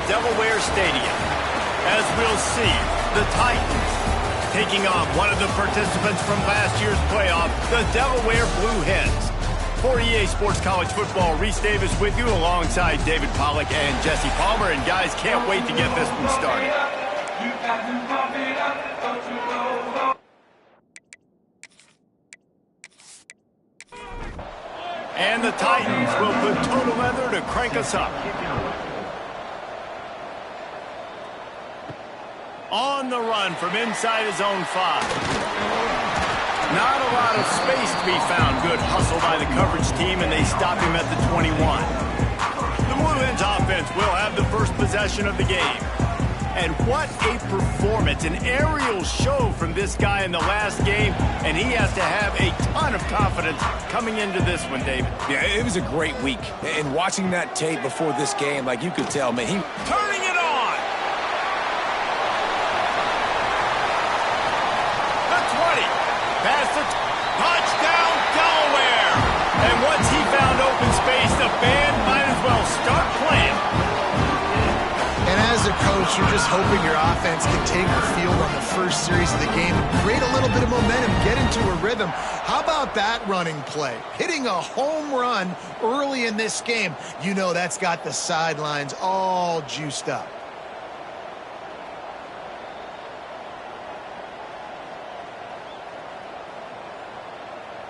Delaware Stadium. As we'll see, the Titans taking on one of the participants from last year's playoff, the Delaware Blue Hens. For EA Sports College Football, Reese Davis with you alongside David Pollack and Jesse Palmer. And guys, can't wait to get this one started. And the Titans will put total leather to crank us up. On the run from inside his own 5. Not a lot of space to be found. Good hustle by the coverage team, and they stop him at the 21. The Blue Hens offense will have the first possession of the game. And what a performance, an aerial show from this guy in the last game, and he has to have a ton of confidence coming into this one, David. Yeah, it was a great week. And watching that tape before this game, like you could tell, man, he... Turning it on! The 20. Pass the touchdown, Delaware! And once he found open space, the band might as well start playing. And as a coach, you're just hoping your offense can take the field on the first series of the game, create a little bit of momentum, get into a rhythm. How about that running play? Hitting a home run early in this game. You know that's got the sidelines all juiced up.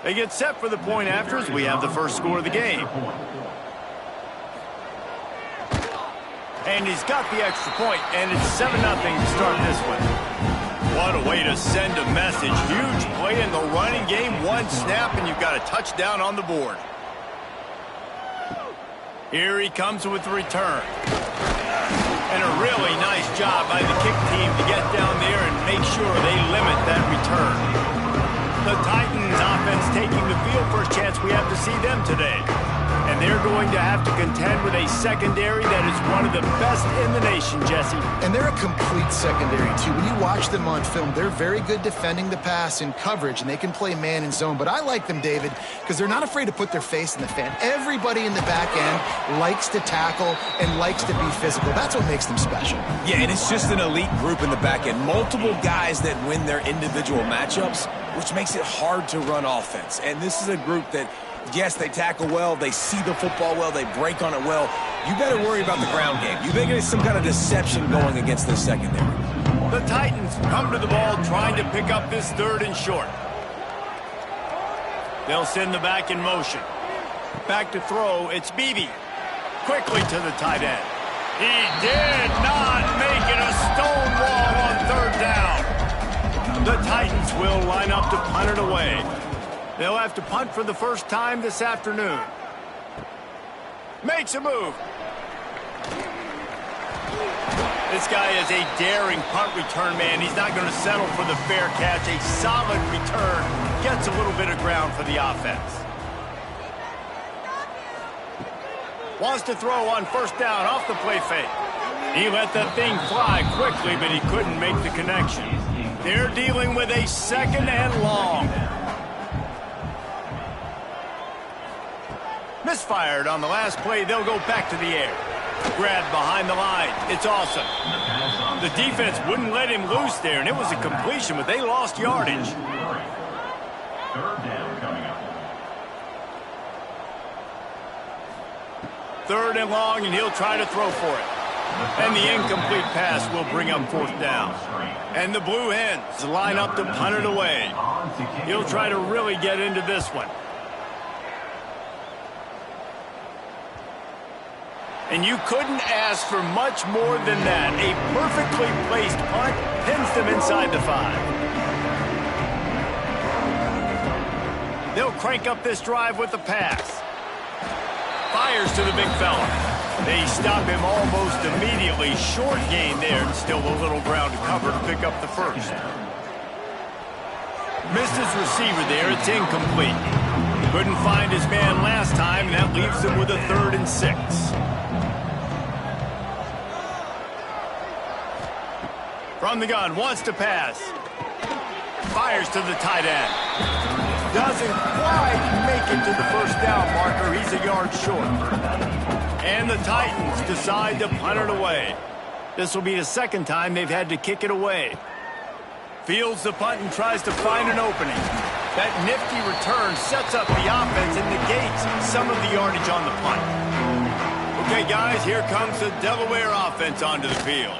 They get set for the point after as we have the first score of the game. And he's got the extra point, and it's 7-0 to start this one. What a way to send a message. Huge play in the running game. One snap, and you've got a touchdown on the board. Here he comes with the return. And a really nice job by the kick team to get down there and make sure they limit that return. The Titans offense taking the field for a chance we have to see them today. And they're going to have to contend with a secondary that is one of the best in the nation, Jesse. And they're a complete secondary, too. When you watch them on film, they're very good defending the pass in coverage, and they can play man and zone. But I like them, David, because they're not afraid to put their face in the fan. Everybody in the back end likes to tackle and likes to be physical. That's what makes them special. Yeah, and it's just an elite group in the back end. Multiple guys that win their individual matchups, which makes it hard to run offense. And this is a group that, yes, they tackle well, they see the football well, they break on it well. You better worry about the ground game. You better get some kind of deception going against this secondary. The Titans come to the ball trying to pick up this 3rd and short. They'll send the back in motion. Back to throw, it's Beebe. Quickly to the tight end. He did not make it a stone wall on 3rd down. The Titans will line up to punt it away. They'll have to punt for the first time this afternoon. Makes a move. This guy is a daring punt return man. He's not going to settle for the fair catch. A solid return. Gets a little bit of ground for the offense. Wants to throw on 1st down off the play fake. He let that thing fly quickly, but he couldn't make the connection. They're dealing with a 2nd and long. Misfired on the last play. They'll go back to the air. Grabbed behind the line. It's awesome. The defense wouldn't let him loose there, and it was a completion, but they lost yardage. 3rd down coming up. 3rd and long, and he'll try to throw for it. And the incomplete pass will bring up 4th down. And the Blue Hens line up to punt it away. He'll try to really get into this one. And you couldn't ask for much more than that. A perfectly placed punt pins them inside the 5. They'll crank up this drive with the pass. Fires to the big fella. They stop him almost immediately. Short gain there, and still a little ground to cover to pick up the 1st. Missed his receiver there. It's incomplete. Couldn't find his man last time, and that leaves him with a 3rd and 6. From the gun, wants to pass. Fires to the tight end. Doesn't quite make it to the 1st down marker. He's a yard short. And the Titans decide to punt it away. This will be the second time they've had to kick it away. Fields the punt and tries to find an opening. That nifty return sets up the offense and negates some of the yardage on the punt. Okay, guys, here comes the Delaware offense onto the field.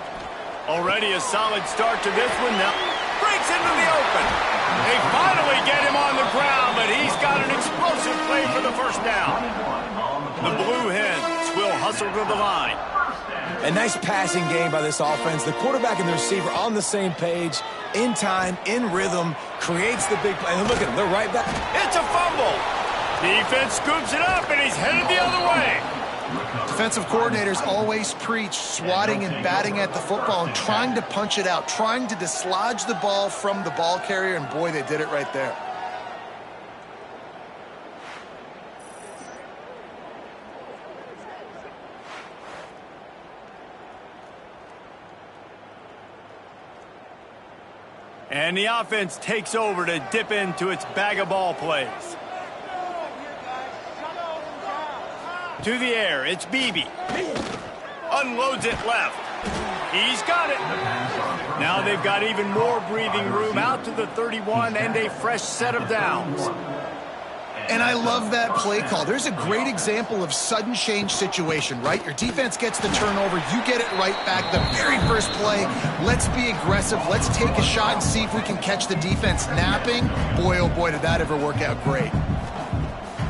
Already a solid start to this one. Now breaks into the open. They finally get him on the ground, but he's got an explosive play for the first down. The Blue Hens will hustle to the line. A nice passing game by this offense. The quarterback and the receiver on the same page, in time, in rhythm, creates the big play. And look at them, they're right back. It's a fumble. Defense scoops it up, and he's headed the other way. Defensive coordinators always preach swatting and batting at the football and trying to punch it out, trying to dislodge the ball from the ball carrier, and boy, they did it right there. And the offense takes over to dip into its bag of ball plays. To the air, it's Beebe. Unloads it left. He's got it. Now they've got even more breathing room out to the 31 and a fresh set of downs. And I love that play call. There's a great example of sudden change situation, right? Your defense gets the turnover. You get it right back. The very first play, let's be aggressive. Let's take a shot and see if we can catch the defense napping. Boy, oh boy, did that ever work out great.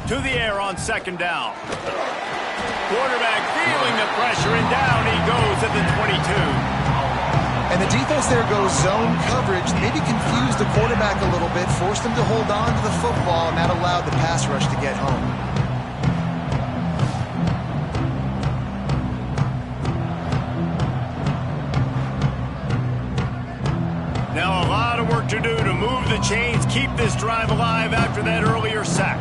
To the air on second down. Quarterback feeling the pressure, and down he goes at the 22. And the defense there goes zone coverage, maybe confused the quarterback a little bit, forced him to hold on to the football, and that allowed the pass rush to get home. Now a lot of work to do to move the chains, keep this drive alive after that earlier sack.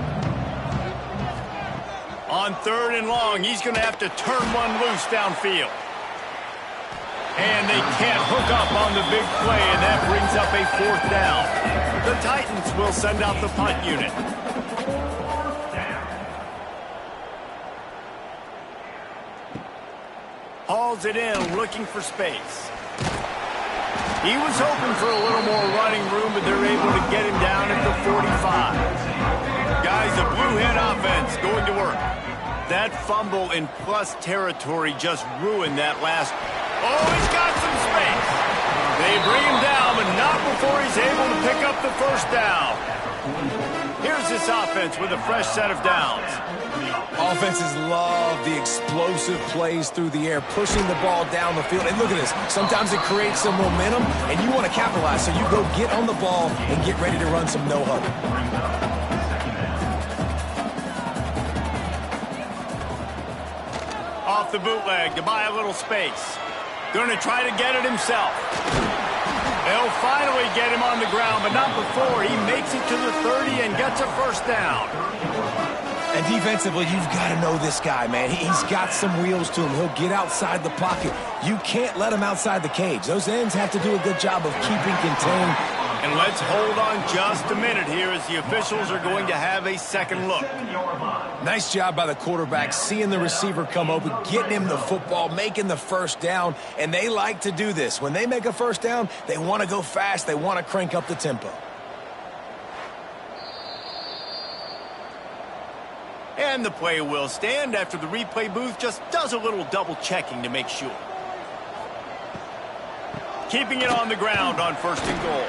On third and long, he's going to have to turn one loose downfield. And they can't hook up on the big play, and that brings up a fourth down. The Titans will send out the punt unit. Hauls it in, looking for space. He was hoping for a little more running room, but they're able to get him down at the 45. Guys, the Blue Hen offense going to work. That fumble in plus territory just ruined that last. Oh, he's got some space. They bring him down, but not before he's able to pick up the first down. Here's this offense with a fresh set of downs. Offenses love the explosive plays through the air, pushing the ball down the field. And look at this. Sometimes it creates some momentum, and you want to capitalize. So you go get on the ball and get ready to run some no-huddle. Off the bootleg to buy a little space. Going to try to get it himself. They'll finally get him on the ground, but not before he makes it to the 30 and gets a first down. And defensively, you've got to know this guy, man. He's got some wheels to him. He'll get outside the pocket. You can't let him outside the cage. Those ends have to do a good job of keeping contained. And let's hold on just a minute here as the officials are going to have a second look. Nice job by the quarterback, seeing the receiver come open, getting him the football, making the first down. And they like to do this. When they make a first down, they want to go fast. They want to crank up the tempo. And the play will stand after the replay booth just does a little double checking to make sure. Keeping it on the ground on first and goal.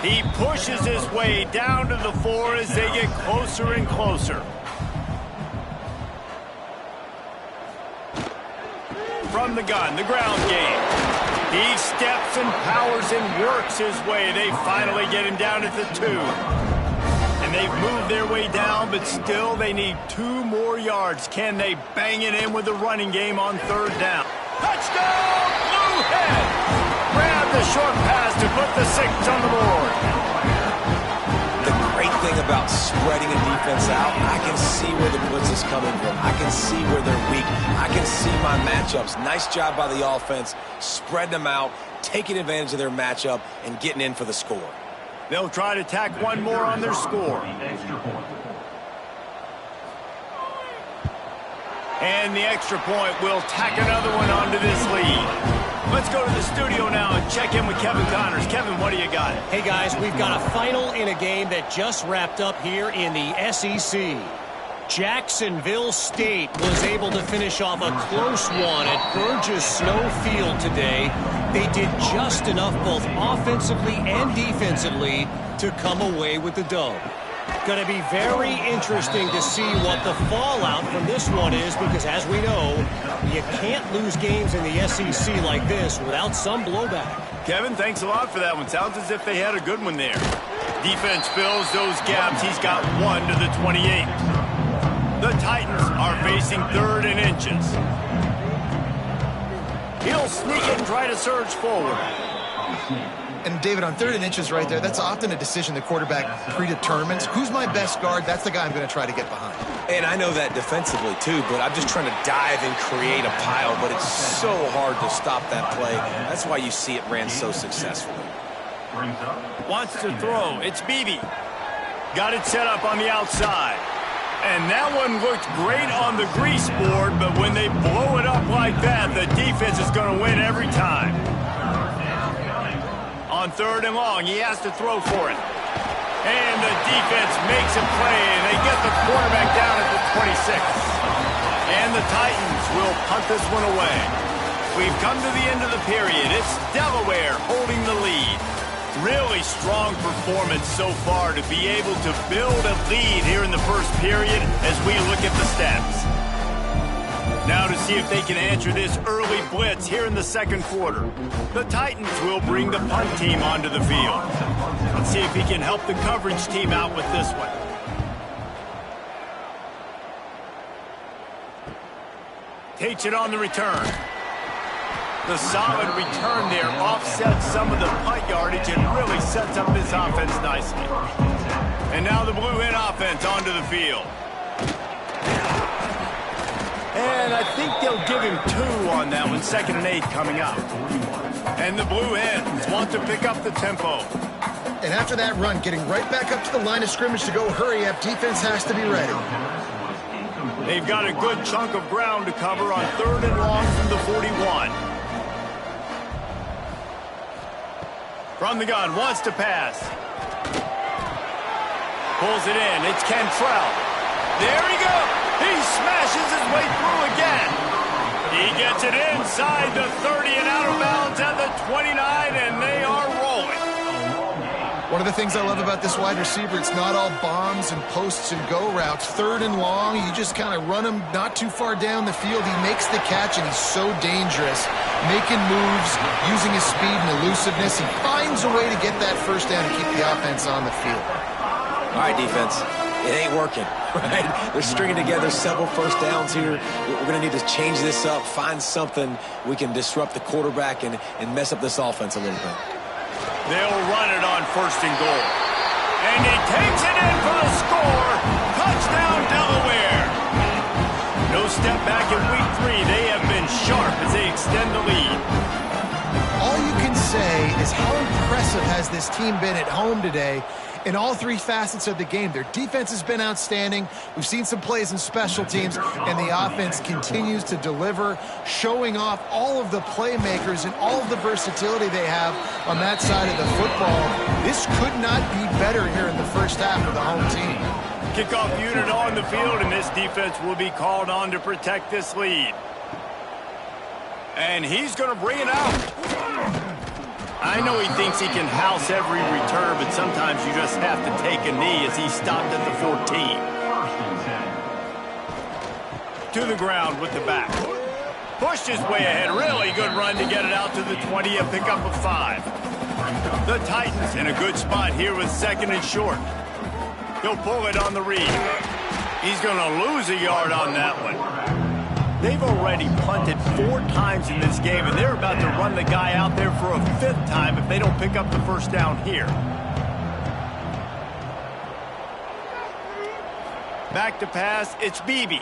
He pushes his way down to the 4 as they get closer and closer. From the gun, the ground game. He steps and powers and works his way. They finally get him down at the 2. And they've moved their way down, but still they need 2 more yards. Can they bang it in with the running game on third down? Touchdown, Blue Hen! Grab the short pass to put the 6 on the board. The great thing about spreading a defense out, I can see where the blitz is coming from. I can see where they're weak. I can see my matchups. Nice job by the offense, spreading them out, taking advantage of their matchup, and getting in for the score. They'll try to tack one more on their score. And the extra point will tack another one onto this lead. Let's go to the studio now and check in with Kevin Connors. Kevin, what do you got? Hey, guys, we've got a final in a game that just wrapped up here in the SEC. Jacksonville State was able to finish off a close one at Burgess Snow Field today. They did just enough both offensively and defensively to come away with the dub. Going to be very interesting to see what the fallout from this one is because, as we know, you can't lose games in the SEC like this without some blowback. Kevin, thanks a lot for that one. Sounds as if they had a good one there. Defense fills those gaps. He's got 1 to the 28. The Titans are facing 3rd and inches. He'll sneak it and try to surge forward. And, David, on 3rd and inches right there, that's often a decision the quarterback predetermines. Who's my best guard? That's the guy I'm going to try to get behind. And I know that defensively, too, but I'm just trying to dive and create a pile, but it's so hard to stop that play. That's why you see it ran so successfully. Wants to throw. It's Beebe. Got it set up on the outside. And that one looked great on the grease board, but when they blow it up like that, the defense is going to win every time. On 3rd and long, he has to throw for it. And the defense makes a play, and they get the quarterback down at the 26. And the Titans will punt this one away. We've come to the end of the period. It's Delaware holding the lead. Really strong performance so far to be able to build a lead here in the first period as we look at the stats. Now to see if they can answer this early blitz here in the second quarter. The Titans will bring the punt team onto the field. Let's see if he can help the coverage team out with this one. Takes it on the return. The solid return there offsets some of the punt yardage and really sets up this offense nicely. And now the Blue Hen offense onto the field. And I think they'll give him 2 on that one. 2nd and 8 coming up. And the Blue Hens want to pick up the tempo. And after that run, getting right back up to the line of scrimmage to go hurry up, defense has to be ready. They've got a good chunk of ground to cover on 3rd and long from the 41. From the gun, wants to pass. Pulls it in. It's Cantrell. There he goes. He smashes his way through again. He gets it inside the 30 and out of bounds at the 29, and they are rolling. One of the things I love about this wide receiver, it's not all bombs and posts and go routes. 3rd and long, you just kind of run him not too far down the field. He makes the catch, and he's so dangerous, making moves, using his speed and elusiveness. He finds a way to get that first down and keep the offense on the field. All right, defense. It ain't working, right? They're stringing together several first downs here. We're going to need to change this up, find something we can disrupt the quarterback and mess up this offense a little bit. They'll run it on 1st and goal. And he takes it in for the score. Touchdown, Delaware. No step back in week 3. They have been sharp as they extend the lead. All you can say is how impressive has this team been at home today in all 3 facets of the game. Their defense has been outstanding. We've seen some plays in special teams, and the offense continues to deliver, showing off all of the playmakers and all of the versatility they have on that side of the football. This could not be better here in the first half for the home team. Kickoff unit on the field, and this defense will be called on to protect this lead. And he's going to bring it out. I know he thinks he can house every return, but sometimes you just have to take a knee as he stopped at the 14. To the ground with the back. Pushed his way ahead. Really good run to get it out to the 20, a pickup of 5. The Titans in a good spot here with 2nd and short. He'll pull it on the read. He's going to lose a yard on that one. They've already punted 4 times in this game, and they're about to run the guy out there for a 5th time if they don't pick up the first down here. Back to pass, it's Beebe.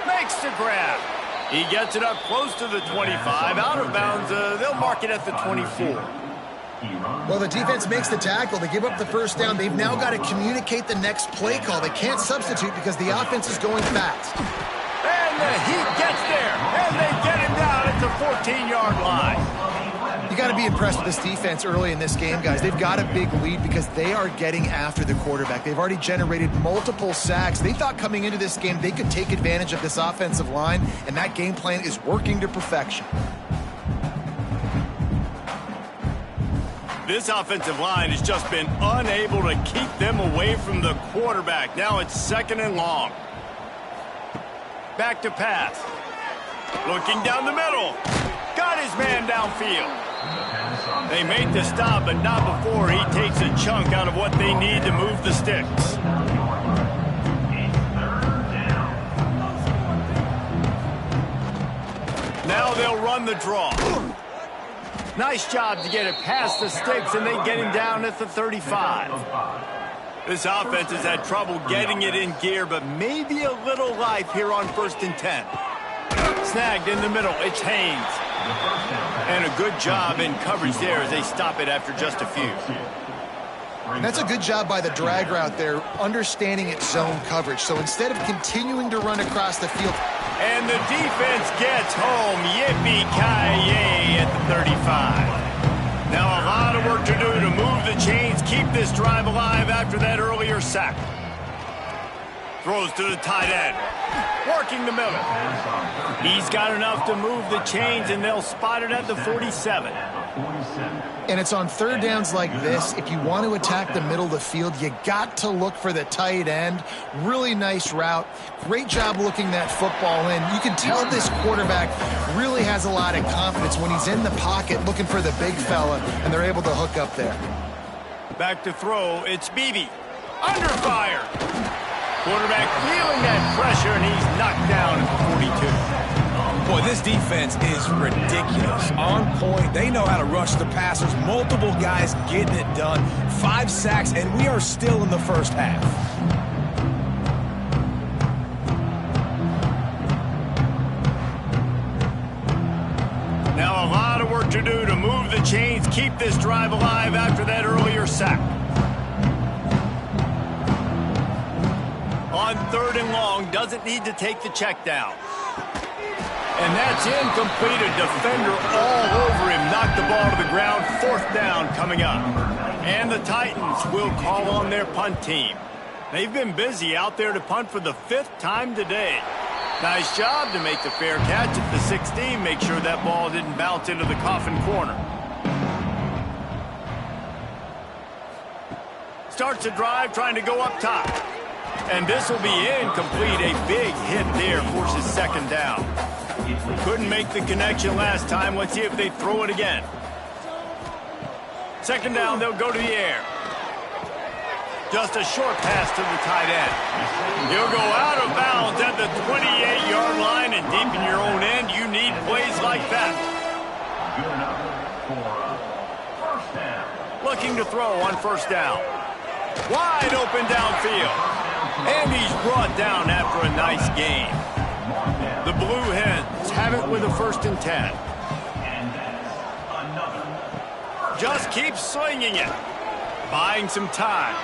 Makes the grab. He gets it up close to the 25, out of bounds. They'll mark it at the 24. Well, the defense makes the tackle. They give up the first down. They've now got to communicate the next play call. They can't substitute because the offense is going fast. And the Heat gets there, and they get him down at the 14-yard line. You got to be impressed with this defense early in this game, guys. They've got a big lead because they are getting after the quarterback. They've already generated multiple sacks. They thought coming into this game they could take advantage of this offensive line, and that game plan is working to perfection. This offensive line has just been unable to keep them away from the quarterback. Now it's 2nd and long. Back to pass. Looking down the middle. Got his man downfield. They make the stop, but not before he takes a chunk out of what they need to move the sticks. Now they'll run the draw. Nice job to get it past the sticks, and they get him down at the 35. This offense has had trouble getting it in gear, but maybe a little life here on 1st and 10. Snagged in the middle. It's Haynes. And a good job in coverage there as they stop it after just a few. And that's a good job by the drag route there, understanding its zone coverage. So instead of continuing to run across the field. And the defense gets home. Yippee-ki-yay at the 35. Now a lot of work to do to move the chains, keep this drive alive after that earlier sack. Throws to the tight end. Working the middle. He's got enough to move the chains, and they'll spot it at the 47. And it's on 3rd downs like this. If you want to attack the middle of the field, you got to look for the tight end. Really nice route. Great job looking that football in. You can tell this quarterback really has a lot of confidence when he's in the pocket looking for the big fella, and they're able to hook up there. Back to throw. It's Beebe. Under fire. Quarterback feeling that pressure, and he's knocked down at the 42. Boy, this defense is ridiculous. On point. They know how to rush the passers. Multiple guys getting it done. 5 sacks, and we are still in the first half. Now a lot of work to do to move the chains, keep this drive alive after that earlier sack. On 3rd and long, doesn't need to take the check down. And that's incomplete. A defender all over him. Knocked the ball to the ground. 4th down coming up. And the Titans will call on their punt team. They've been busy out there to punt for the 5th time today. Nice job to make the fair catch at the 16. Make sure that ball didn't bounce into the coffin corner. Starts the drive trying to go up top. And this will be incomplete. A big hit there forces 2nd down. Couldn't make the connection last time. Let's see if they throw it again. 2nd down, they'll go to the air. Just a short pass to the tight end. He'll go out of bounds at the 28-yard line, and deep in your own end, you need plays like that. Looking to throw on 1st down. Wide open downfield. And he's brought down after a nice game. The Blue Hens have it with a 1st and 10. Just keeps swinging it. Buying some time.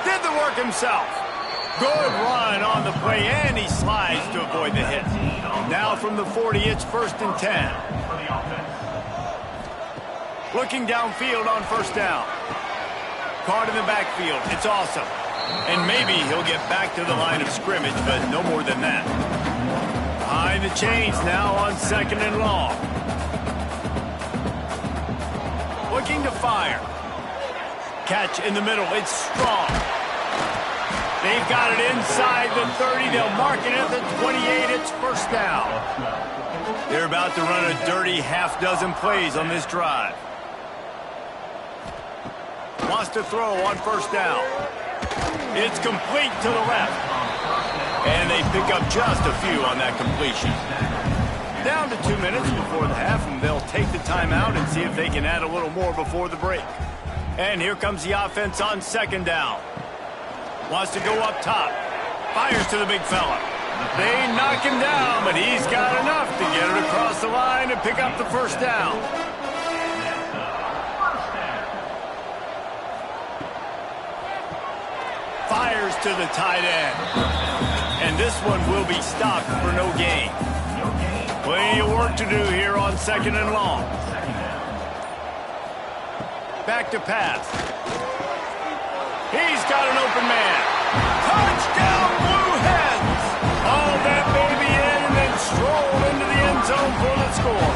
Did the work himself. Good run on the play, and he slides to avoid the hit. Now from the 40, it's 1st and 10. Looking downfield on 1st down. Card in the backfield. It's awesome. And maybe he'll get back to the line of scrimmage, but no more than that. Behind the chains now on 2nd and long. Looking to fire. Catch in the middle. It's strong. They've got it inside the 30. They'll mark it at the 28. It's 1st down. They're about to run a dirty half-dozen plays on this drive. Wants to throw on 1st down. It's complete to the left. And they pick up just a few on that completion. Down to 2 minutes before the half, and they'll take the timeout and see if they can add a little more before the break. And here comes the offense on 2nd down. Wants to go up top. Fires to the big fella. They knock him down, but he's got enough to get it across the line and pick up the 1st down. to the tight end. And this one will be stopped for no gain. Plenty of work to do here on 2nd and long. Back to pass. He's got an open man. Touchdown, Blue Hens! All that baby in and then stroll into the end zone for the score.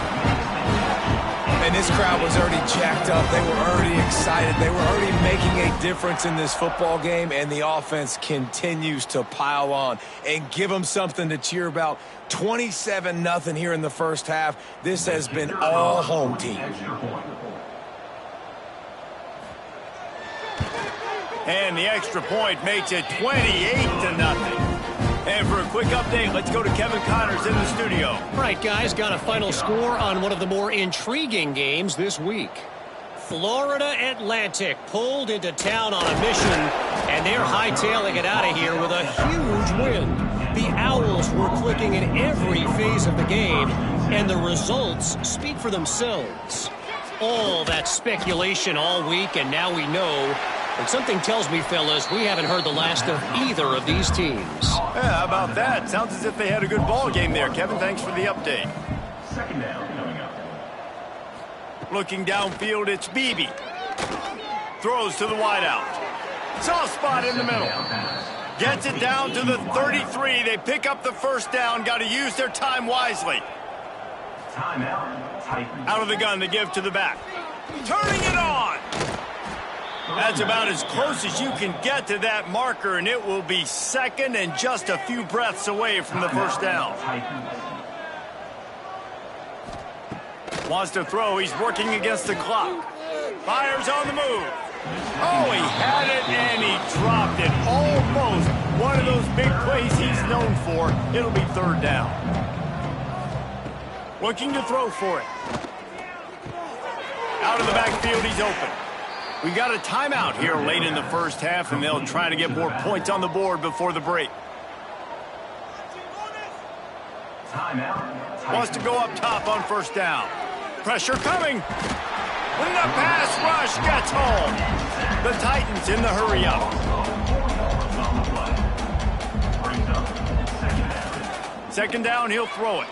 And this crowd was already jacked up. They were already excited. They were already making a difference in this football game, and the offense continues to pile on and give them something to cheer about. 27-0 here in the first half. This has been all home team. And the extra point makes it 28-0. And for a quick update, let's go to Kevin Connors in the studio. All right, guys, got a final score on one of the more intriguing games this week. Florida Atlantic pulled into town on a mission, and they're hightailing it out of here with a huge win. The Owls were clicking in every phase of the game, and the results speak for themselves. All that speculation all week, and now we know. And something tells me, fellas, we haven't heard the last of either of these teams. Yeah, how about that? Sounds as if they had a good ball game there. Kevin, thanks for the update. 2nd down coming up. Looking downfield, it's Beebe. Throws to the wideout. Soft spot in the middle. Gets it down to the 33. They pick up the first down. Got to use their time wisely. Timeout. Titans. Out of the gun to give to the back. Turning it on. That's about as close as you can get to that marker, and it will be 2nd and just a few breaths away from the first down. Wants to throw. He's working against the clock. Fires on the move. Oh, he had it, and he dropped it. Almost one of those big plays he's known for. It'll be 3rd down. Looking to throw for it. Out of the backfield, he's open. We got a timeout here late in the first half, and they'll try to get more points on the board before the break. Timeout. Wants to go up top on first down. Pressure coming. When the pass rush gets home. The Titans in the hurry up. 2nd down, he'll throw it.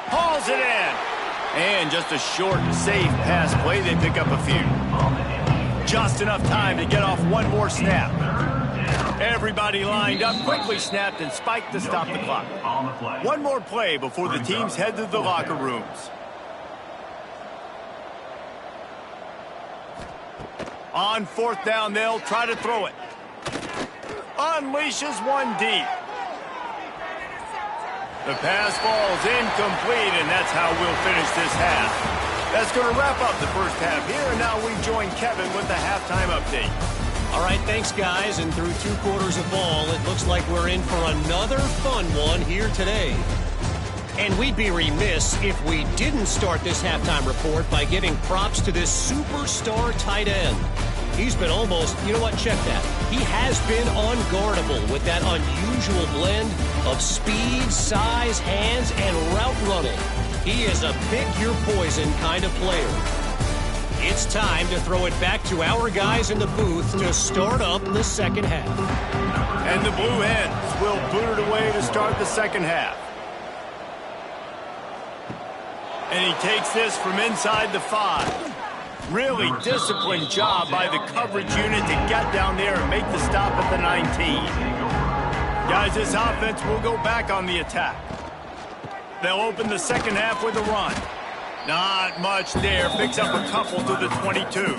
Hauls it in. And just a short, safe pass play. They pick up a few. Just enough time to get off one more snap. Everybody lined up, quickly snapped and spiked to stop the clock. One more play before the teams head to the locker rooms. On 4th down, they'll try to throw it. Unleashes one deep. The pass falls incomplete, and that's how we'll finish this half. That's going to wrap up the first half here, and now we join Kevin with the halftime update. All right, thanks, guys. And through 2 quarters of ball, it looks like we're in for another fun one here today. And we'd be remiss if we didn't start this halftime report by giving props to this superstar tight end. He's been almost, you know what, check that. He has been unguardable with that unusual blend of speed, size, hands, and route running. He is a pick-your-poison kind of player. It's time to throw it back to our guys in the booth to start up the second half. And the Blue Hens will boot it away to start the second half. And he takes this from inside the 5. Really disciplined job by the coverage unit to get down there and make the stop at the 19. Guys, this offense will go back on the attack. They'll open the second half with a run. Not much there. Picks up a couple to the 22.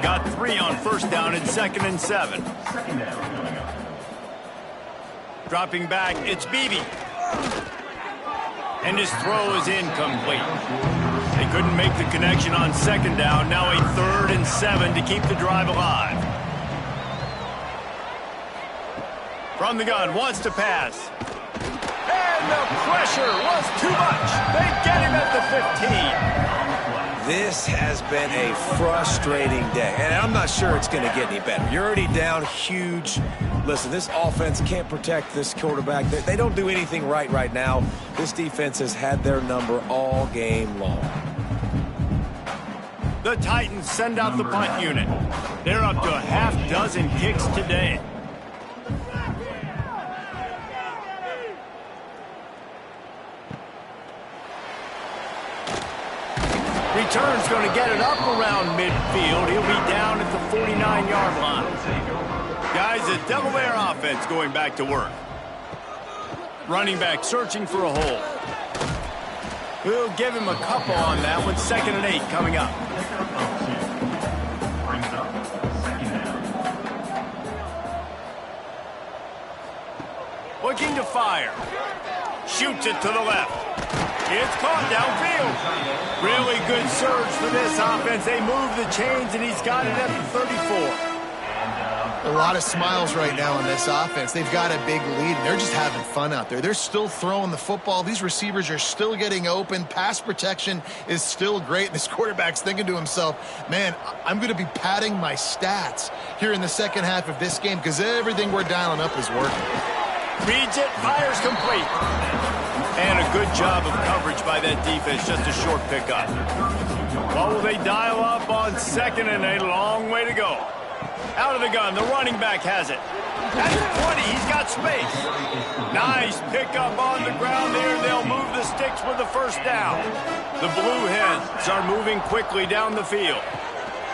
Got 3 on first down and 2nd and 7. Dropping back, it's Beebe. And his throw is incomplete. They couldn't make the connection on 2nd down. Now a 3rd and 7 to keep the drive alive. From the gun, wants to pass. And the pressure was too much. They get him at the 15. This has been a frustrating day, and I'm not sure it's going to get any better. You're already down huge. Listen, this offense can't protect this quarterback. They don't do anything right now. This defense has had their number all game long. The Titans send out the punt unit. They're up to a half dozen kicks today. Return's going to get it up around midfield. He'll be down at the 49-yard line. Guys, the Delaware offense going back to work. Running back searching for a hole. We'll give him a couple on that one. 2nd and 8 coming up. Looking to fire. Shoots it to the left. It's caught downfield. Really good surge for this offense. They move the chains, and he's got it at the 34. A lot of smiles right now on this offense. They've got a big lead, and they're just having fun out there. They're still throwing the football. These receivers are still getting open. Pass protection is still great. This quarterback's thinking to himself, man, I'm going to be padding my stats here in the second half of this game because everything we're dialing up is working. Reads it, fires complete. And a good job of coverage by that defense. Just a short pickup. What will they dial up on 2nd and 8? A long way to go. Out of the gun, the running back has it. At the 20, he's got space. Nice pickup on the ground there. They'll move the sticks for the first down. The Blue Hens are moving quickly down the field.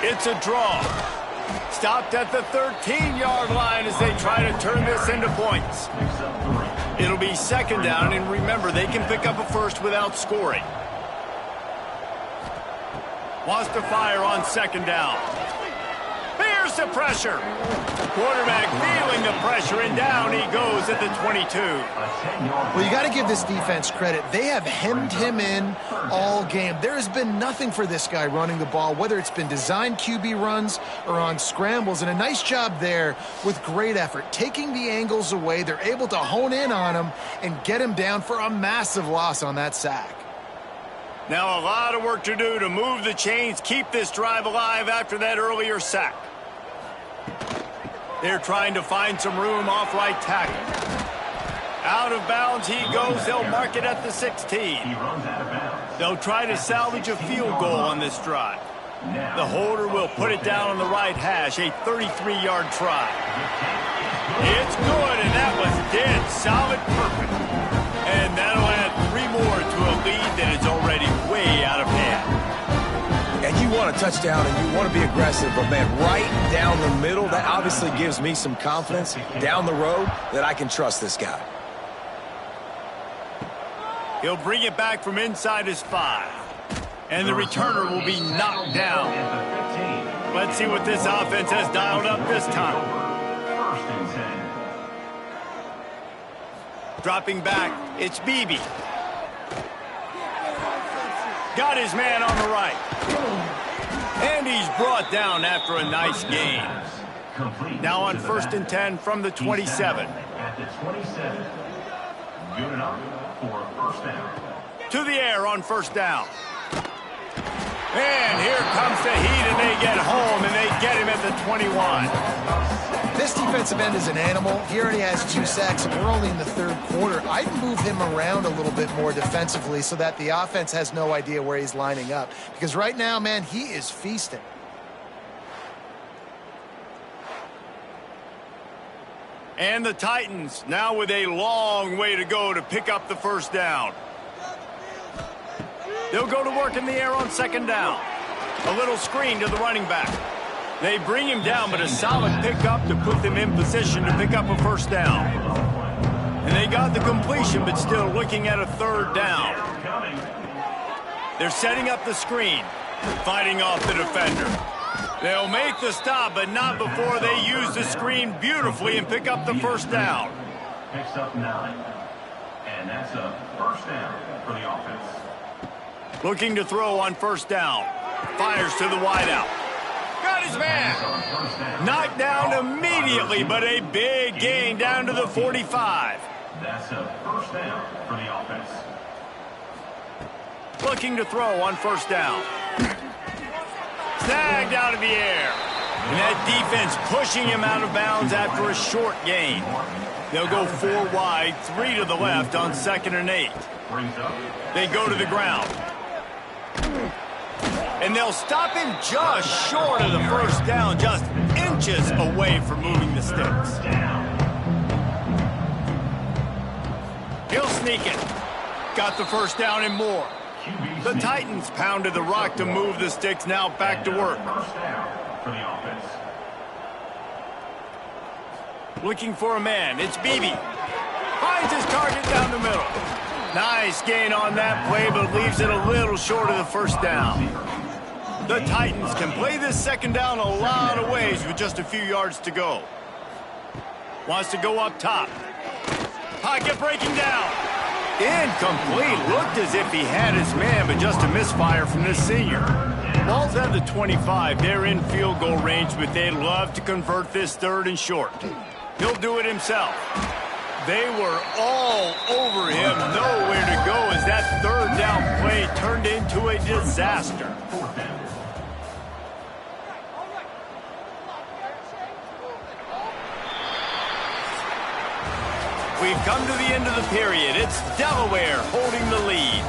It's a draw. Stopped at the 13-yard line as they try to turn this into points. It'll be 2nd down, and remember, they can pick up a first without scoring. Wants to fire on 2nd down. Here's the pressure. Quarterback feeling the pressure, and down he goes at the 22. Well, you got to give this defense credit. They have hemmed him in all game. There has been nothing for this guy running the ball, whether it's been designed QB runs or on scrambles, and a nice job there with great effort. Taking the angles away, they're able to hone in on him and get him down for a massive loss on that sack. Now a lot of work to do to move the chains, keep this drive alive after that earlier sack. They're trying to find some room off right tackle. Out of bounds he goes. They'll mark it at the 16. They'll try to salvage a field goal on this drive. The holder will put it down on the right hash, a 33-yard try. It's good, and that was dead solid perfect. And that'll add 3 more to a lead that is already way out of hand. And you want a touchdown and you want to be aggressive, but man, right down the middle, that obviously gives me some confidence down the road that I can trust this guy. He'll bring it back from inside his 5. And the returner will be knocked down. Let's see what this offense has dialed up this time. Dropping back, it's Beebe. Got his man on the right. And he's brought down after a nice gain. Now on 1st and 10 from the 27. At the 27. Good enough for a first down. To the air on 1st down. And here comes the heat, and they get home, and they get him at the 21. This defensive end is an animal. He already has 2 sacks, and we're only in the 3rd quarter. I'd move him around a little bit more defensively so that the offense has no idea where he's lining up. Because right now, man, he is feasting. And the Titans now with a long way to go to pick up the 1st down. They'll go to work in the air on 2nd down. A little screen to the running back. They bring him down, but a solid pickup to put them in position to pick up a 1st down. And they got the completion, but still looking at a 3rd down. They're setting up the screen, fighting off the defender. They'll make the stop, but not before they use the screen beautifully and pick up the 1st down. Picks up 9. And that's a 1st down for the offense. Looking to throw on 1st down. Fires to the wideout. Got his man. Knocked down immediately, but a big gain down to the 45. That's a 1st down for the offense. Looking to throw on 1st down. Snagged out of the air. And that defense pushing him out of bounds after a short gain. They'll go 4 wide, 3 to the left on 2nd and 8. They go to the ground. And they'll stop him just short of the first down, just inches away from moving the sticks. He'll sneak it. Got the first down and more. The Titans pounded the rock to move the sticks, now back to work. First down for the offense. Looking for a man. It's Beebe. Finds his target down the middle. Nice gain on that play, but leaves it a little short of the first down. The Titans can play this second down a lot of ways with just a few yards to go. Wants to go up top. Pocket breaking down. Incomplete. Looked as if he had his man, but just a misfire from this senior. Ball's at the 25. They're in field goal range, but they'd love to convert this third and short. He'll do it himself. They were all over him. Nowhere to go as that third down play turned into a disaster. We've come to the end of the period. It's Delaware holding the lead.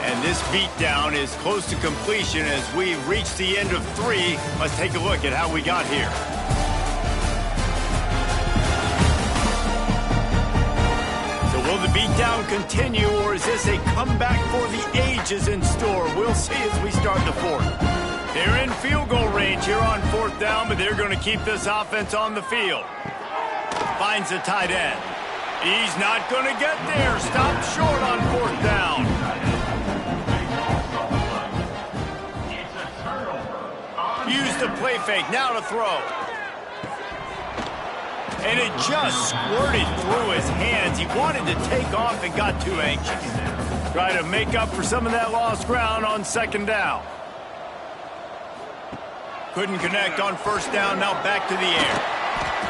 And this beatdown is close to completion as we reach the end of 3. Let's take a look at how we got here. So will the beatdown continue, or is this a comeback for the ages in store? We'll see as we start the fourth. They're in field goal range here on fourth down, but they're going to keep this offense on the field. Finds the tight end. He's not going to get there. Stopped short on fourth down. Use the play fake. Now to throw. And it just squirted through his hands. He wanted to take off and got too anxious. Try to make up for some of that lost ground on second down. Couldn't connect on first down. Now back to the air.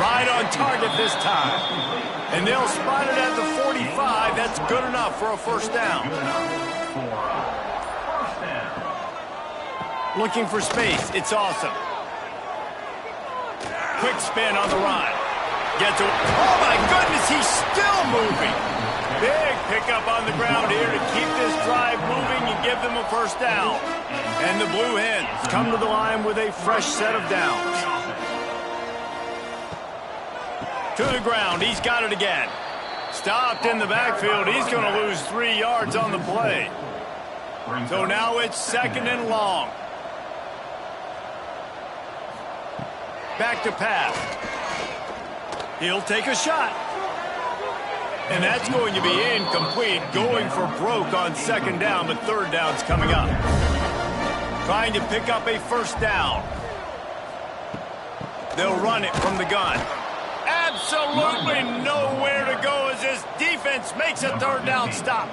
Right on target this time. And they'll spot it at the 45. That's good enough for a first down. Looking for space. It's awesome. Quick spin on the run. Gets to... Oh, my goodness, he's still moving. Big pickup on the ground here to keep this drive moving and give them a first down. And the Blue Hens come to the line with a fresh set of downs. To the ground. He's got it again. Stopped in the backfield. He's going to lose 3 yards on the play. So now it's second and long. Back to pass. He'll take a shot. And that's going to be incomplete. Going for broke on second down, but third down's coming up. Trying to pick up a first down. They'll run it from the gun. Absolutely nowhere to go as this defense makes a third down stop.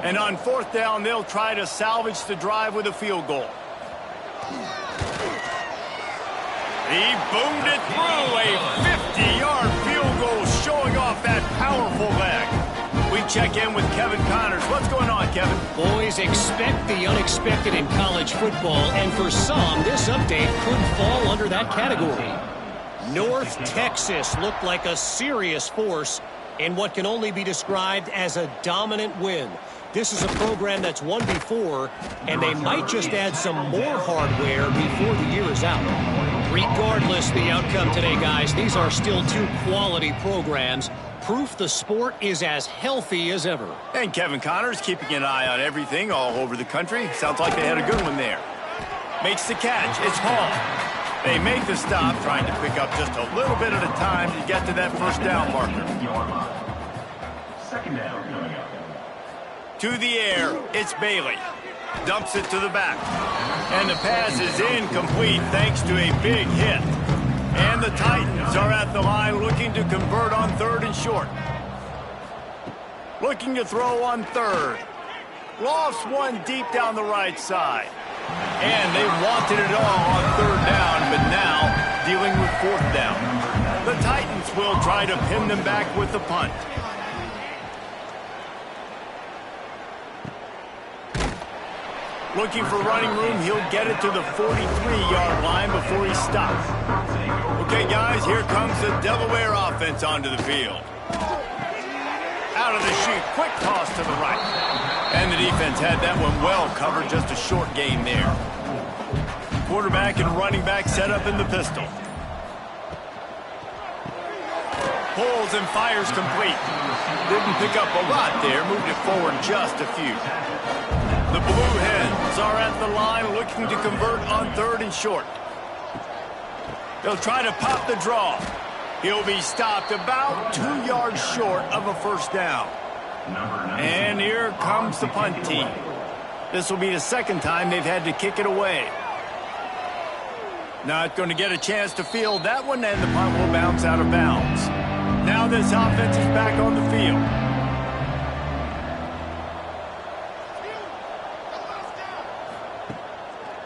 And on fourth down, they'll try to salvage the drive with a field goal. He boomed it through a 50-yard field goal, showing off that powerful leg. We check in with Kevin Connors. What's going on, Kevin? Boys, expect the unexpected in college football, and for some, this update could fall under that category. North Texas looked like a serious force in what can only be described as a dominant win. This is a program that's won before, and they might just add some more hardware before the year is out. Regardless the outcome today, guys, these are still two quality programs. Proof the sport is as healthy as ever. And Kevin Connors keeping an eye on everything all over the country. Sounds like they had a good one there. Makes the catch. It's Hall. They make the stop, trying to pick up just a little bit at a time to get to that first down marker. Second down coming up. To the air, it's Bailey. Dumps it to the back. And the pass is incomplete thanks to a big hit. And the Titans are at the line looking to convert on third and short. Looking to throw on third. Lofts one deep down the right side. And they wanted it all on third down, but now dealing with fourth down. The Titans will try to pin them back with the punt. Looking for running room, he'll get it to the 43-yard line before he stops. Okay, guys, here comes the Delaware offense onto the field. Out of the chute, quick toss to the right. And the defense had that one well covered, just a short gain there. quarterback and running back set up in the pistol. Pulls and fires complete. Didn't pick up a lot there, moved it forward just a few. The Blue Hens are at the line looking to convert on 3rd and short. They'll try to pop the draw. He'll be stopped about 2 yards short of a first down. And here comes the punt team. This will be the second time they've had to kick it away. Not going to get a chance to field that one, and the punt will bounce out of bounds. Now this offense is back on the field.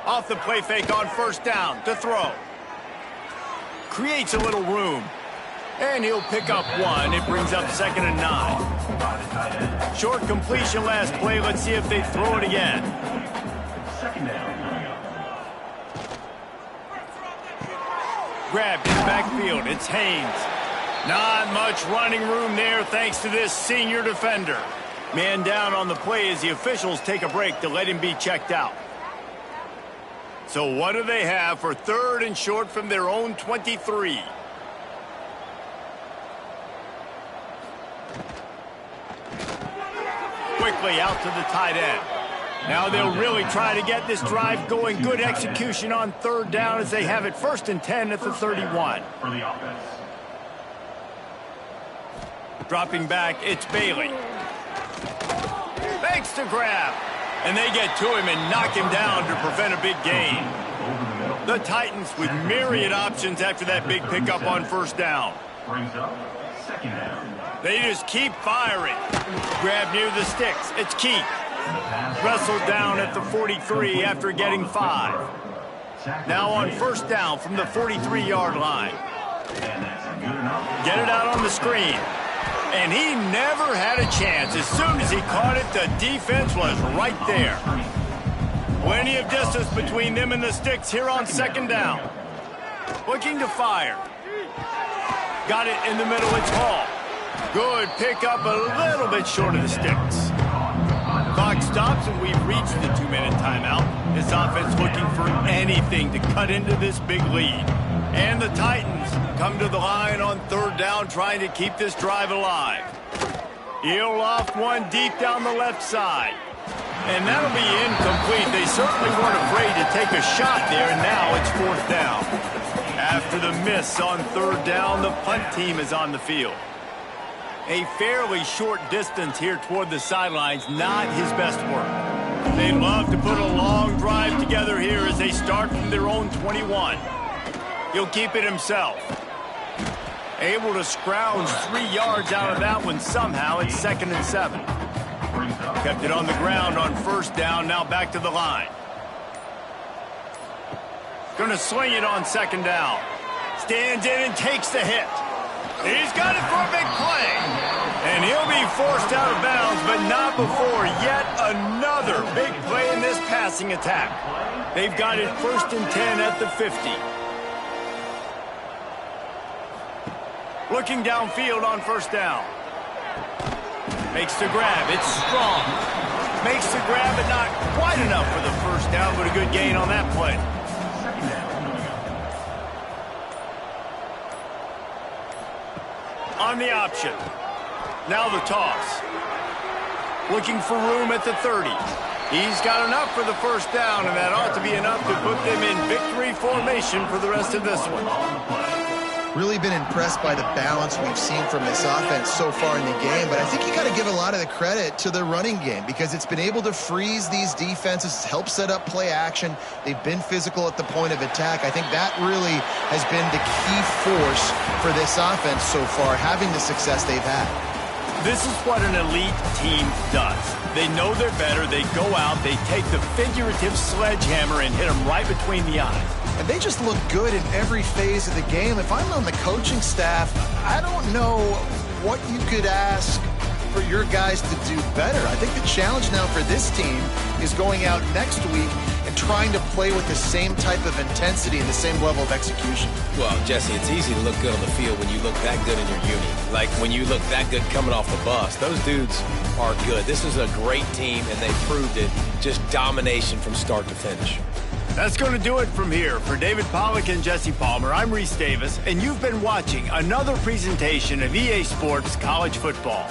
Off the play fake on first down to throw. Creates a little room. And he'll pick up 1. It brings up 2nd and 9. Short completion last play. Let's see if they throw it again. Grabbed in the backfield. It's Haynes. Not much running room there thanks to this senior defender. Man down on the play as the officials take a break to let him be checked out. So what do they have for 3rd and short from their own 23? Quickly out to the tight end. Now they'll really try to get this drive going. Good execution on 3rd down as they have it 1st and 10 at the 31. For the offense. Dropping back, it's Bailey. Makes the grab. And they get to him and knock him down to prevent a big gain. The Titans with myriad options after that big pickup on 1st down. Brings up 2nd down. They just keep firing. Grab near the sticks. It's Keith. Wrestled down at the 43 after getting 5. Now on 1st down from the 43-yard line. Get it out on the screen. And he never had a chance. As soon as he caught it, the defense was right there. Plenty of distance between them and the sticks here on 2nd down. Looking to fire. Got it in the middle. It's Hall. Good pickup, a little bit short of the sticks. Clock stops and we've reached the 2-minute timeout. This offense looking for anything to cut into this big lead. And the Titans come to the line on 3rd down trying to keep this drive alive. He'll loft one deep down the left side. And that'll be incomplete. They certainly weren't afraid to take a shot there, and now it's 4th down. After the miss on 3rd down, the punt team is on the field. A fairly short distance here toward the sidelines, not his best work. They'd love to put a long drive together here as they start from their own 21. He'll keep it himself. Able to scrounge 3 yards out of that one somehow. It's 2nd and 7. Kept it on the ground on 1st down, now back to the line. Gonna swing it on 2nd down. Stands in and takes the hit. He's got it for a big play. And he'll be forced out of bounds, but not before yet another big play in this passing attack. They've got it 1st and 10 at the 50. Looking downfield on 1st down. Makes the grab. It's strong. Makes the grab, but not quite enough for the 1st down, but a good gain on that play. On the option. Now the toss. Looking for room at the 30. He's got enough for the 1st down, and that ought to be enough to put them in victory formation for the rest of this one. Really been impressed by the balance we've seen from this offense so far in the game, but I think you got to give a lot of the credit to the running game because it's been able to freeze these defenses, help set up play action. They've been physical at the point of attack. I think that really has been the key force for this offense so far, having the success they've had. This is what an elite team does. They know they're better. They go out, they take the figurative sledgehammer and hit them right between the eyes. And they just look good in every phase of the game. If I'm on the coaching staff, I don't know what you could ask for your guys to do better. I think the challenge now for this team is going out next week and trying to play with the same type of intensity and the same level of execution. Well, Jesse, it's easy to look good on the field when you look that good in your uni. Like when you look that good coming off the bus. Those dudes are good. This is a great team, and they proved it. Just domination from start to finish. That's going to do it from here. For David Pollack and Jesse Palmer, I'm Reese Davis, and you've been watching another presentation of EA Sports College Football.